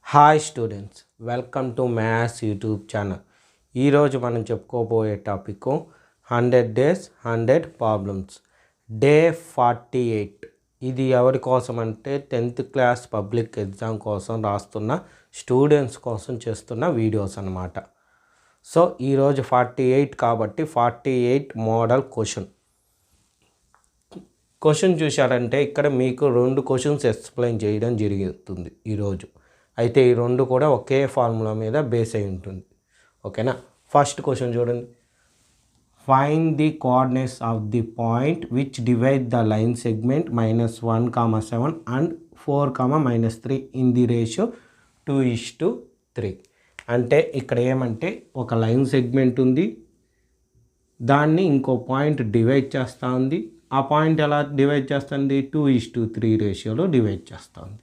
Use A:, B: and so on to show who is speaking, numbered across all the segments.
A: Hi students, welcome to maths YouTube channel. ఈరోజు మనం చెప్పుకోబోయే టాపిక్ 100 డేస్ 100 ప్రాబ్లమ్స్ డే 48. ఇది ఎవరి కోసం అంటే 10th క్లాస్ పబ్లిక్ ఎగ్జామ్ కోసం రాస్తున్న స్టూడెంట్స్ కోసం చేస్తున్న వీడియోస్ అన్నమాట. సో ఈరోజు 48 కాబట్టి 48 మోడల్ క్వశ్చన్ చూశారంటే ఇక్కడ మీకు 2 క్వశ్చన్స్ ఎక్స్ప్లెయిన్ చేయడం జరుగుతుంది ఈరోజు. అయితే ఈ 2 కూడా ఒకే ఫార్ములా మీద బేస్ అయి ఉంటుంది. ఓకేనా. ఫస్ట్ క్వశ్చన్ చూడండి. Find the coordinates of the point which divide the line segment -1, 7 and 4, -3 in the ratio 2:3. అంటే ఇక్కడ ఏమంటే ఒక లైన్ సెగ్మెంట్ ఉంది, దాన్ని ఇంకో పాయింట్ డివైడ్ చేస్తూ ఉంది. ఆ పాయింట్ ఎలా డివైడ్ చేస్తుంది? 2:3 రేషియోలో డివైడ్ చేస్తుంది.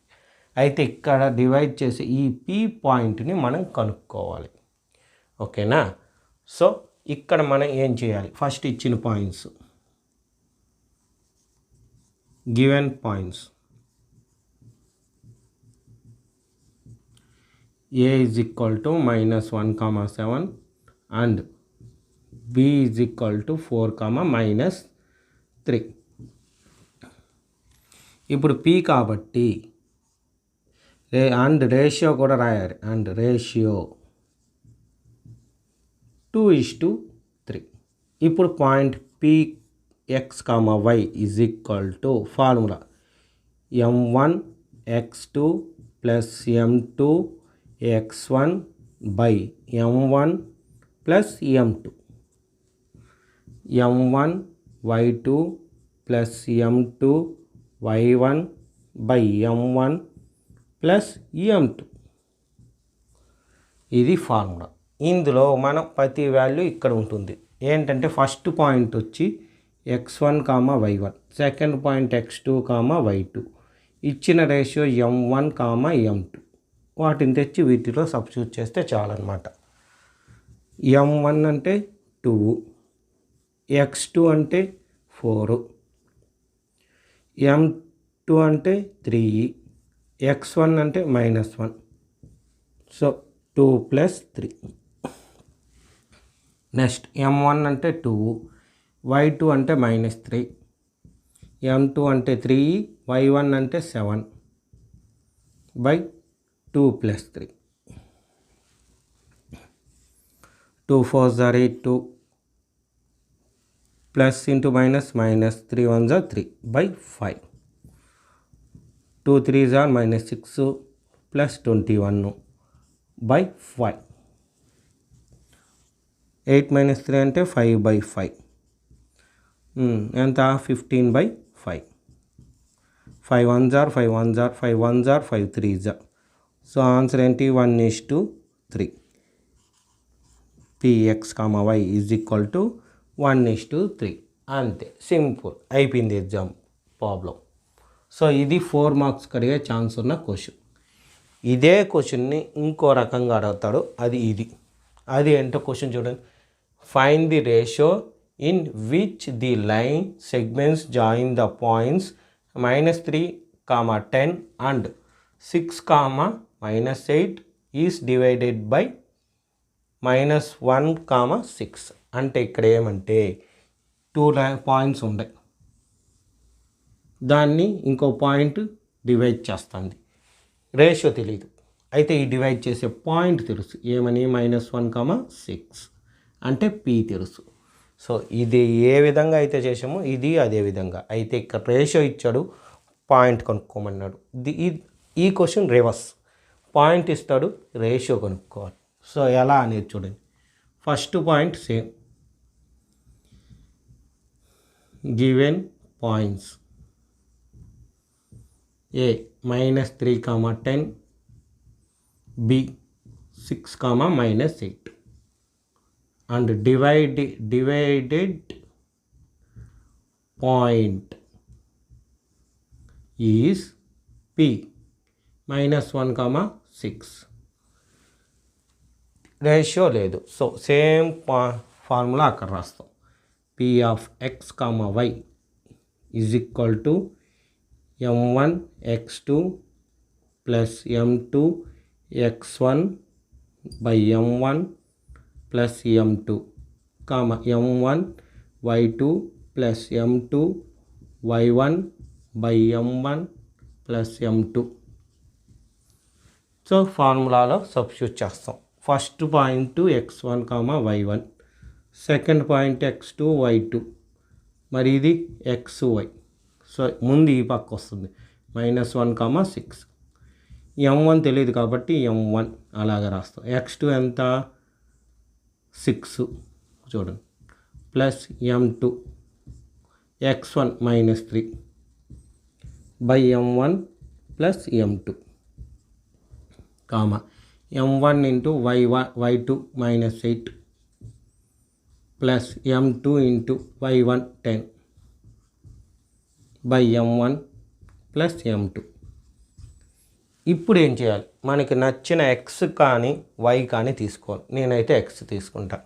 A: అయితే ఇక్కడ డివైడ్ చేసి ఈ పీ పాయింట్ని మనం కనుక్కోవాలి. ఓకేనా. సో ఇక్కడ మనం ఏం చేయాలి? ఫస్ట్ ఇచ్చిన points, given points A is equal to -1, 7 and B is equal to 4, -3. ఇప్పుడు P కాబట్టి అండ్ రేషియో కూడా రాయాలి. And ratio 2:3. ఇప్పుడు point PX, Y is equal to formula M1 X2 plus M2 X1 by M1 plus M2. M1 Y2 plus M2 Y1 by M1 plus M2. ఇది formula. ఇందులో మనం ప్రతి value ఇక్కడ ఉంటుంది. ఏంటంటే ఫస్ట్ పాయింట్ వచ్చి X1, Y1, second point X2, Y2, ఇచ్చిన ratio M1, M2. వాటిని తెచ్చి వీటిలో సబ్స్టిట్యూట్ చేస్తే చాలన్నమాట. M1 అంటే 2, X2 అంటే 4, M2 అంటే 3, X1 అంటే -1. సో 2 + 3. నెక్స్ట్ M1 అంటే 2, Y2 అంటే -3, M2 అంటే 3, Y1 అంటే 7 by 2 + 3. 2 4s are 8, 2 plus into minus, -3 1s are 3 by 5. 2 3s are -6 plus 21 by 5. 8 - 3 అంటే 5 బై 5. ఎంత? 15 by 5. 5 1s are 5 1s are 5 1s are 5 3s are. So answer ఏంటి? 1:3. PX, Y is equal to 1:3. అంతే, simple, అయిపోయింది exam problem. So ఇది 4 marks అడిగే chance ఉన్న question. ఇదే క్వశ్చన్ని ఇంకో రకంగా అడుగుతాడు. అది ఏంటో క్వశ్చన్ చూడండి. Find the ratio in which the line segments join the points -3, 10 and 6, -8 is divided by -1, 6. అంటే ఇక్కడ ఏమంటే 2 పాయింట్స్ ఉన్నాయి, దాన్ని ఇంకో పాయింట్ డివైడ్ చేస్తుంది. రేషియో తెలియదు. అయితే ఈ డివైడ్ చేసే పాయింట్ తెలుసు. ఏమని? -1, 6 అంటే P తెలుసు. సో ఇది ఏ విధంగా అయితే చేసామో ఇది అదే విధంగా. అయితే ఇక్కడ రేషియో ఇచ్చాడు, పాయింట్ కనుక్కోమన్నాడు. ఈ క్వశ్చన్ రివర్స్. పాయింట్ ఇస్తాడు, రేషియో కనుక్కోవాలి. సో ఎలా అనేది చూడండి. First point same, given points A -3, 10, B 6, -8 and divided point is P -1, 6. Ratio లేదు. సో సేమ్ ఫార్ములా అక్కడ రాస్తాం. PX, Y is equal to M1 X2 plus M2 x1 by m1 plus m2 comma m1 y2 plus m2 y1 by m1 plus m2. So ఫార్ములాలో substitute చేస్తాం. First point x1 comma y1, second point x2 y2, మరి ఇది xy. So ముందు ఈ పక్క వస్తుంది -1 comma 6. m1 తెలియదు కాబట్టి m1 అలాగే రాస్తాం. x2 ఎంత 6 చూడండి plus m2 x1 -3 by m1 plus m2 comma m1 into y2 -8 plus m2 into y1 10 by m1 plus m2. ఇప్పుడు ఏం చేయాలి? మనకి నచ్చిన x కానీ y కానీ తీసుకోవాలి. నేనైతే x తీసుకుంటా.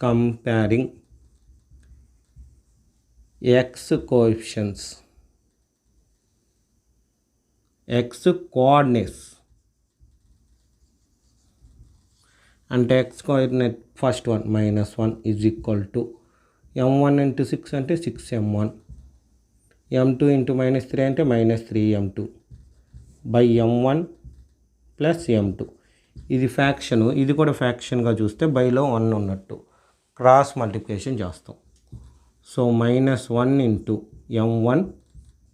A: Comparing x coefficients, x coordinates అంటే x coordinate first one -1 is equal to m1 into 6 అంటే 6m1, m2 ఇంటూ -3 అంటే -3m2 by m1 plus m2. ఇది ఫ్యాక్షను, ఇది కూడా ఫ్యాక్షన్గా చూస్తే బైలో 1 ఉన్నట్టు క్రాస్ మల్టిప్లికేషన్ చేస్తాం. So -1 into m1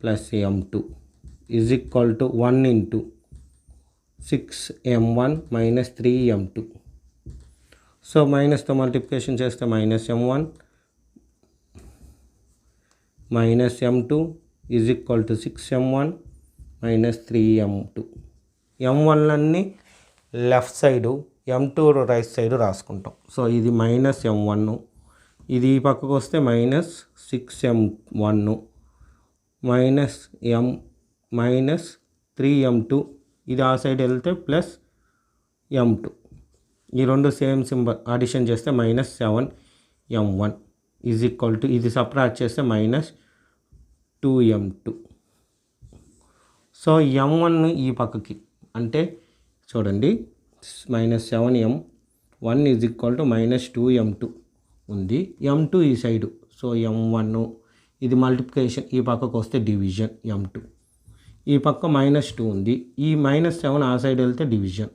A: plus m2 is equal to 1 into 6m1 -3m2. So మైనస్తో మల్టిప్లికేషన్ చేస్తే -m1 -m2 is equal to 6m1 -3m2. m1లన్నీ left side, m2 right side రాసుకుంటాం. సో ఇది -m1, ఇది ఈ పక్కకు వస్తే -6m1 -3m2, ఇది ఆ సైడ్ వెళ్తే ప్లస్ m2. ఈ రెండు సేమ్ సింబల్ అడిషన్ చేస్తే -7m1 ఈజ్ ఈక్వల్ టు, ఇది సపరేట్ చేస్తే -2m2. సో m1 ఈ పక్కకి అంటే చూడండి -7m1 is equal to -2m2 ఉంది. m2 ఈ సైడు, సో m1 ఇది మల్టిప్లికేషన్, ఈ పక్కకు వస్తే డివిజన్ m2. ఈ పక్క -2 ఉంది, ఈ -7 ఆ సైడ్ వెళ్తే division.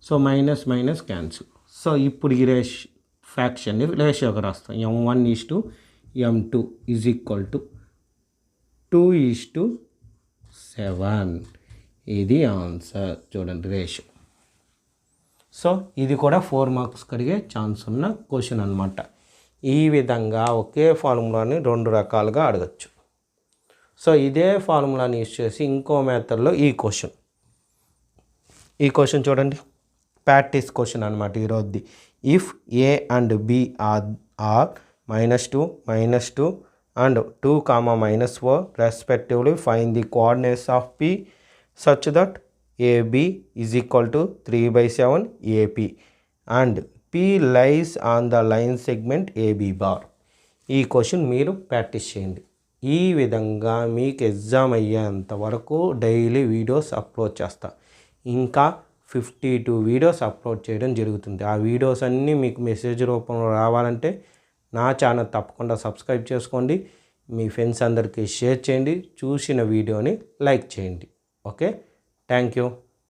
A: So minus cancel. So ఇప్పుడు ఈ ఫ్యాక్షన్ని రేషియోగా రాస్తాం. m1:m2 is equal to 2:7. ఇది ఆన్సర్. చూడండి రేషియో. సో ఇది కూడా 4 మార్క్స్ కడిగే ఛాన్స్ ఉన్న క్వశ్చన్ అనమాట. ఈ విధంగా ఒకే ఫార్ములాని 2 రకాలుగా అడగచ్చు. సో ఇదే ఫార్ములాని యూజ్ చేసి ఇంకో మెథడ్లో ఈ క్వశ్చన్ చూడండి, ప్రాక్టీస్ క్వశ్చన్ అనమాట ఈరోజుది. If A and B are -2 -2 and 2, -4 respectively, find the coordinates of P such that AB is equal to 3/7 AP and P lies on the line segment AB bar. ఈ question మీరు practice చేయండి. ఈ విధంగా మీకు exam అయ్యేంత వరకు daily videos upload చేస్తా. ఇంకా 52 వీడియోస్ అప్లోడ్ చేయడం జరుగుతుంది. ఆ వీడియోస్ అన్నీ మీకు మెసేజ్ రూపంలో రావాలంటే నా ఛానల్ తప్పకుండా సబ్స్క్రైబ్ చేసుకోండి, మీ ఫ్రెండ్స్ అందరికీ షేర్ చేయండి, చూసిన వీడియోని లైక్ చేయండి. Okay, thank you.